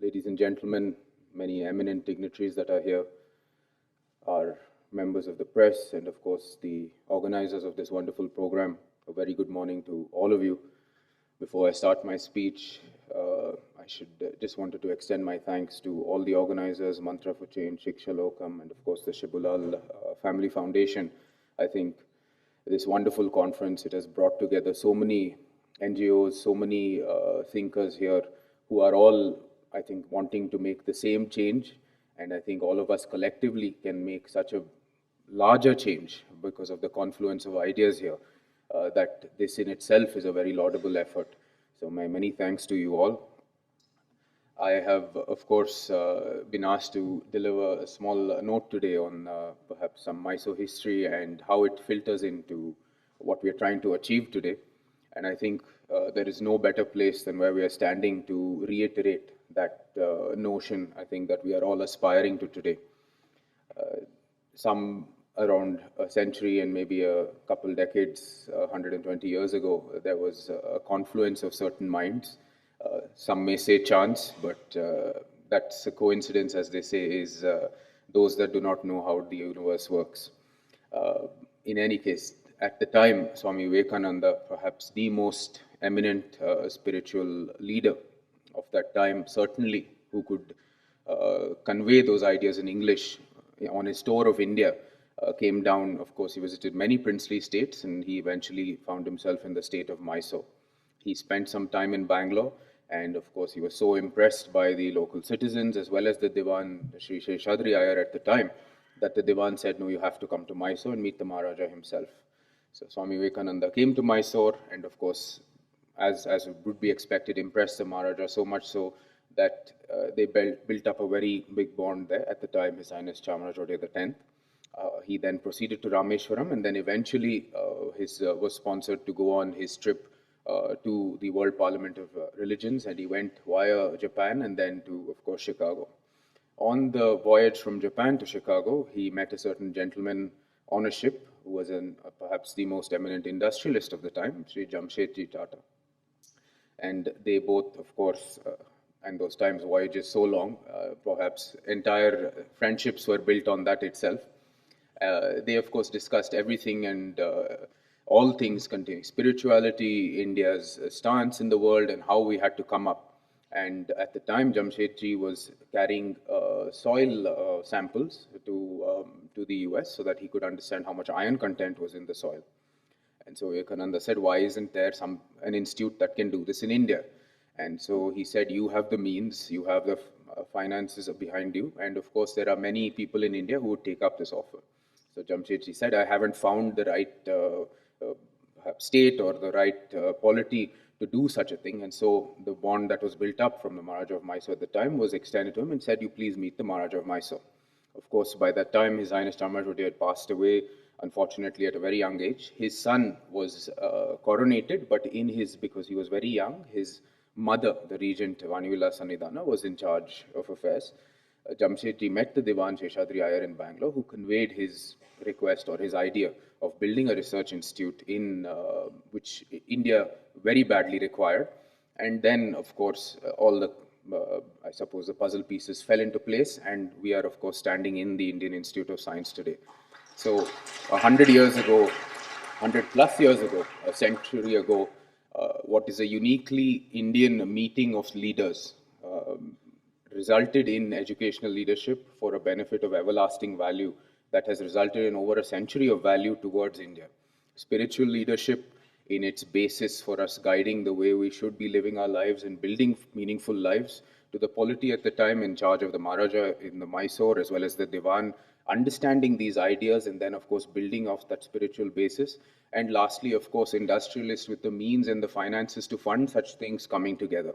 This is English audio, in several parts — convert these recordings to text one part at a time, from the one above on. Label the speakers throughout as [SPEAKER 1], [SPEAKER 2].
[SPEAKER 1] ladies and gentlemen, many eminent dignitaries that are here, our members of the press, and of course the organizers of this wonderful program. A very good morning to all of you. Before I start my speech, I should just wanted to extend my thanks to all the organizers, Mantra for Change, Shikshāgraha, and of course the Shibulal Family Foundation. I think this wonderful conference, it has brought together so many NGOs, so many thinkers here who are all, I think, wanting to make the same change. And I think all of us collectively can make such a larger change because of the confluence of ideas here, that this in itself is a very laudable effort. So my many thanks to you all. I have, of course, been asked to deliver a small note today on perhaps some Mysore history and how it filters into what we are trying to achieve today. And I think there is no better place than where we are standing to reiterate that notion, I think, that we are all aspiring to today. Some around a century and maybe a couple decades, 120 years ago, there was a confluence of certain minds. Some may say chance, but that's a coincidence, as they say, is those that do not know how the universe works. In any case, at the time, Swami Vivekananda, perhaps the most eminent spiritual leader of that time, certainly, who could convey those ideas in English on his tour of India, came down. Of course, he visited many princely states, and he eventually found himself in the state of Mysore. He spent some time in Bangalore, and of course, he was so impressed by the local citizens as well as the Diwan, Sri Shekshāgraha at the time, that the Diwan said, no, you have to come to Mysore and meet the Maharaja himself. So Swami Vivekananda came to Mysore, and of course, as would be expected, impressed the Maharaja so much so that they built up a very big bond there. At the time, His Highness Chamaraja X. He then proceeded to Rameshwaram, and then eventually was sponsored to go on his trip to the World Parliament of Religions, and he went via Japan and then to, of course, Chicago. On the voyage from Japan to Chicago, he met a certain gentleman on a ship who was perhaps the most eminent industrialist of the time, Sri Jamshedji Tata. And they both, of course, and those times voyages so long, perhaps entire friendships were built on that itself. They, of course, discussed everything and all things containing spirituality, India's stance in the world, and how we had to come up. And at the time, Jamshedji was carrying soil samples to the US so that he could understand how much iron content was in the soil. And so Vivekananda said, why isn't there an institute that can do this in India? And so he said, you have the means, you have the finances behind you, and of course there are many people in India who would take up this offer. So Jamshedji said, I haven't found the right state or the right polity to do such a thing. And so the bond that was built up from the Maharaja of Mysore at the time was extended to him and said, you please meet the Maharaja of Mysore. Of course, by that time, His Highness Chamaraja had passed away, unfortunately, at a very young age. His son was coronated, but because he was very young, his mother, the regent Vanivila Sannidhana, was in charge of affairs. Jamshedji met the Diwan Sheshadri in Bangalore, who conveyed his request or his idea of building a research institute in which India very badly required. And then, of course, all the, I suppose, the puzzle pieces fell into place, and we are, of course, standing in the Indian Institute of Science today. So 100 years ago, 100 plus years ago, a century ago, what is a uniquely Indian meeting of leaders resulted in educational leadership for a benefit of everlasting value that has resulted in over a century of value towards India. Spiritual leadership in its basis for us guiding the way we should be living our lives and building meaningful lives, to the polity at the time in charge of the Maharaja in the Mysore as well as the Diwan, understanding these ideas and then, of course, building off that spiritual basis. And lastly, of course, industrialists with the means and the finances to fund such things coming together.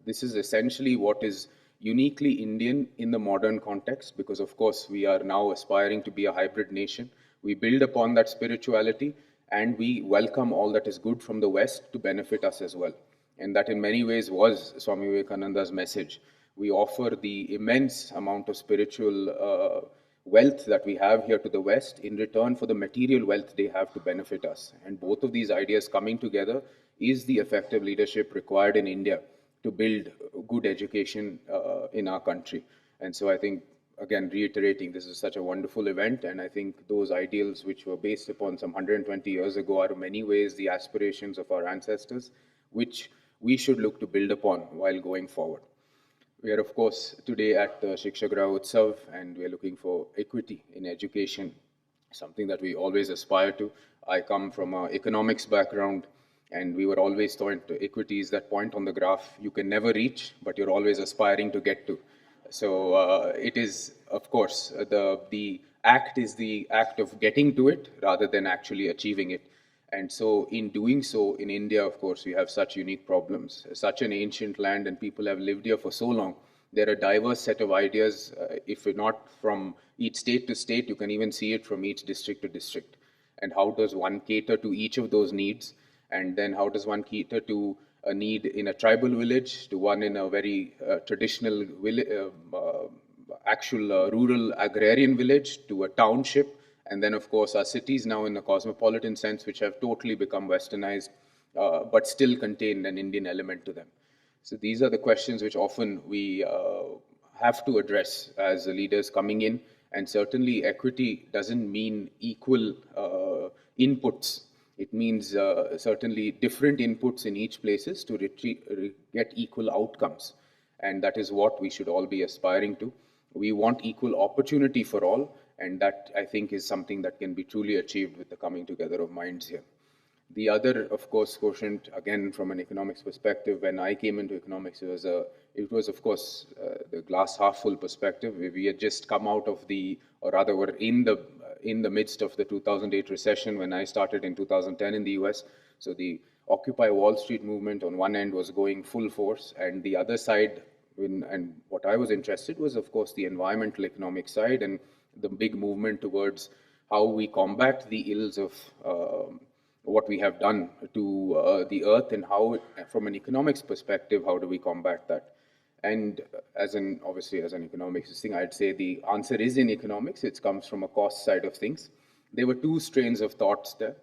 [SPEAKER 1] This is essentially what is uniquely Indian in the modern context, because, of course, we are now aspiring to be a hybrid nation. We build upon that spirituality and we welcome all that is good from the West to benefit us as well. And that in many ways was Swami Vivekananda's message. We offer the immense amount of spiritual wealth that we have here to the West in return for the material wealth they have to benefit us. And both of these ideas coming together is the effective leadership required in India to build good education in our country. And so I think, again, reiterating, this is such a wonderful event, and I think those ideals which were based upon some 120 years ago are in many ways the aspirations of our ancestors, which we should look to build upon while going forward. We are, of course, today at the Shikshāgraha Utsav, and we are looking for equity in education, something that we always aspire to. I come from an economics background, and we were always taught equity is that point on the graph you can never reach, but you're always aspiring to get to. So it is, of course, the act is the act of getting to it rather than actually achieving it. And so in doing so, in India, of course, we have such unique problems, such an ancient land, and people have lived here for so long. There are a diverse set of ideas, if not from each state to state, you can even see it from each district to district. And how does one cater to each of those needs? And then how does one cater to a need in a tribal village, to one in a very traditional actual rural agrarian village, to a township, and then of course our cities now in a cosmopolitan sense, which have totally become westernized, but still contain an Indian element to them. So these are the questions which often we have to address as leaders coming in, and certainly equity doesn't mean equal inputs. It means certainly different inputs in each places to get equal outcomes. And that is what we should all be aspiring to. We want equal opportunity for all, and that, I think, is something that can be truly achieved with the coming together of minds here. The other, of course, quotient, again, from an economics perspective, when I came into economics, it was of course, the glass half full perspective. We had just come out of or rather were in the midst of the 2008 recession when I started in 2010 in the US. So the Occupy Wall Street movement on one end was going full force, and the other side, and what I was interested was, of course, the environmental economic side and the big movement towards how we combat the ills of what we have done to the earth, and how, from an economics perspective, how do we combat that? And obviously as an economics thing, I'd say the answer is in economics. It comes from a cost side of things. There were two strains of thoughts there.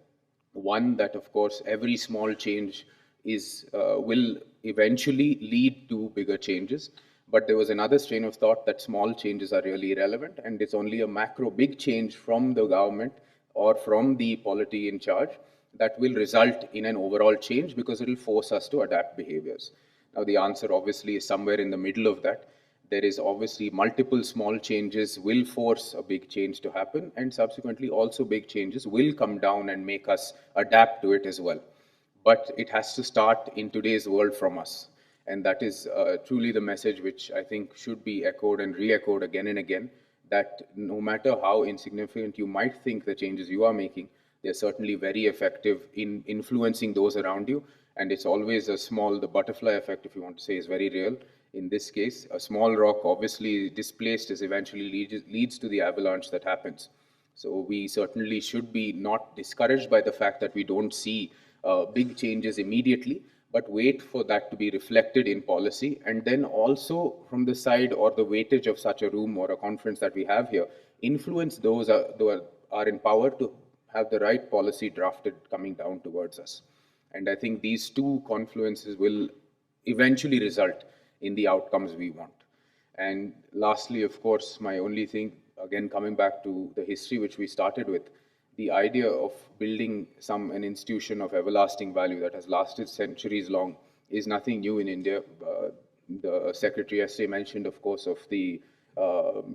[SPEAKER 1] One, that of course every small change will eventually lead to bigger changes. But there was another strain of thought that small changes are really irrelevant, and it's only a macro big change from the government or from the polity in charge that will result in an overall change, because it will force us to adapt behaviors. Now, the answer obviously is somewhere in the middle of that. There is obviously multiple small changes will force a big change to happen, and subsequently also big changes will come down and make us adapt to it as well. But it has to start in today's world from us. And that is truly the message which I think should be echoed and re-echoed again and again, that no matter how insignificant you might think the changes you are making, they're certainly very effective in influencing those around you. And it's always the butterfly effect, if you want to say, is very real. In this case, a small rock obviously displaced is eventually leads to the avalanche that happens. So we certainly should be not discouraged by the fact that we don't see big changes immediately, but wait for that to be reflected in policy. And then also from the side or the weightage of such a room or a conference that we have here, influence those who are in power to have the right policy drafted coming down towards us. And I think these two confluences will eventually result in the outcomes we want. And lastly, of course, my only thing, again, coming back to the history which we started with, the idea of building an institution of everlasting value that has lasted centuries long is nothing new in India. The secretary yesterday mentioned, of course, of the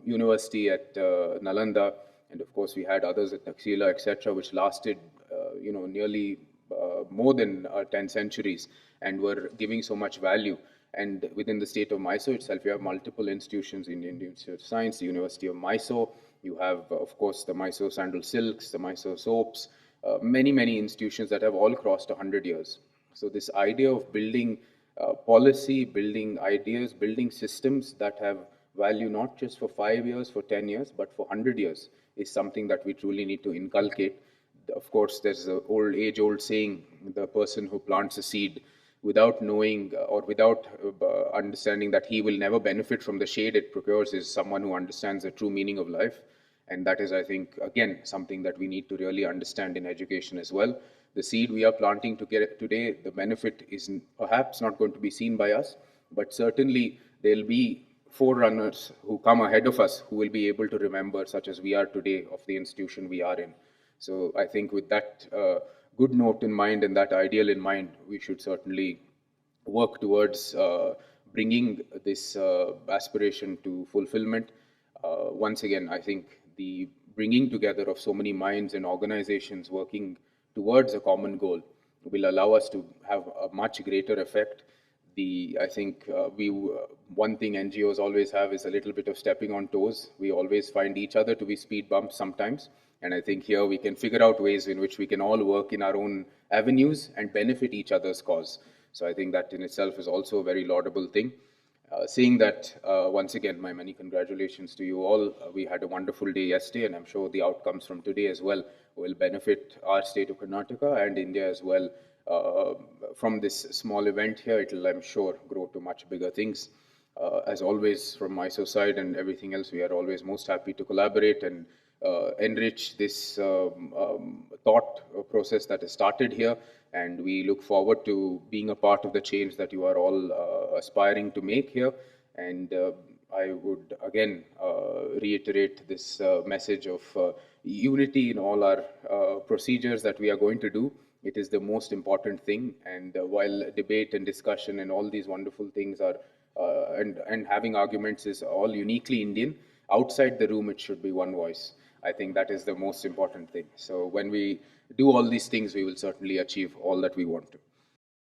[SPEAKER 1] university at Nalanda, and of course we had others at Taxila, etc., which lasted, nearly more than 10 centuries and were giving so much value. And within the state of Mysore itself, you have multiple institutions: Indian Institute of Science, the University of Mysore. You have, of course, the Mysore sandal silks, the Mysore soaps, many, many institutions that have all crossed 100 years. So this idea of building policy, building ideas, building systems that have value not just for 5 years, for 10 years, but for 100 years is something that we truly need to inculcate. Of course, there's the age-old saying, the person who plants a seed without knowing or without understanding that he will never benefit from the shade it procures is someone who understands the true meaning of life. And that is, I think, again, something that we need to really understand in education as well. The seed we are planting today, the benefit is perhaps not going to be seen by us, but certainly there'll be forerunners who come ahead of us who will be able to remember, such as we are today, of the institution we are in. So I think with that good note in mind and that ideal in mind, we should certainly work towards bringing this aspiration to fulfillment. Once again, I think the bringing together of so many minds and organizations working towards a common goal will allow us to have a much greater effect. I think one thing NGOs always have is a little bit of stepping on toes. We always find each other to be speed bumps sometimes. And I think here we can figure out ways in which we can all work in our own avenues and benefit each other's cause. So I think that in itself is also a very laudable thing. Saying that, once again, my many congratulations to you all. We had a wonderful day yesterday, and I'm sure the outcomes from today as well will benefit our state of Karnataka and India as well. From this small event here, it will, I'm sure, grow to much bigger things. As always, from Mysore side and everything else, we are always most happy to collaborate and enrich this thought process that has started here. And we look forward to being a part of the change that you are all aspiring to make here. And I would again reiterate this message of unity in all our procedures that we are going to do. It is the most important thing. And while debate and discussion and all these wonderful things are, and having arguments is all uniquely Indian, outside the room it should be one voice. I think that is the most important thing. So when we do all these things, we will certainly achieve all that we want to.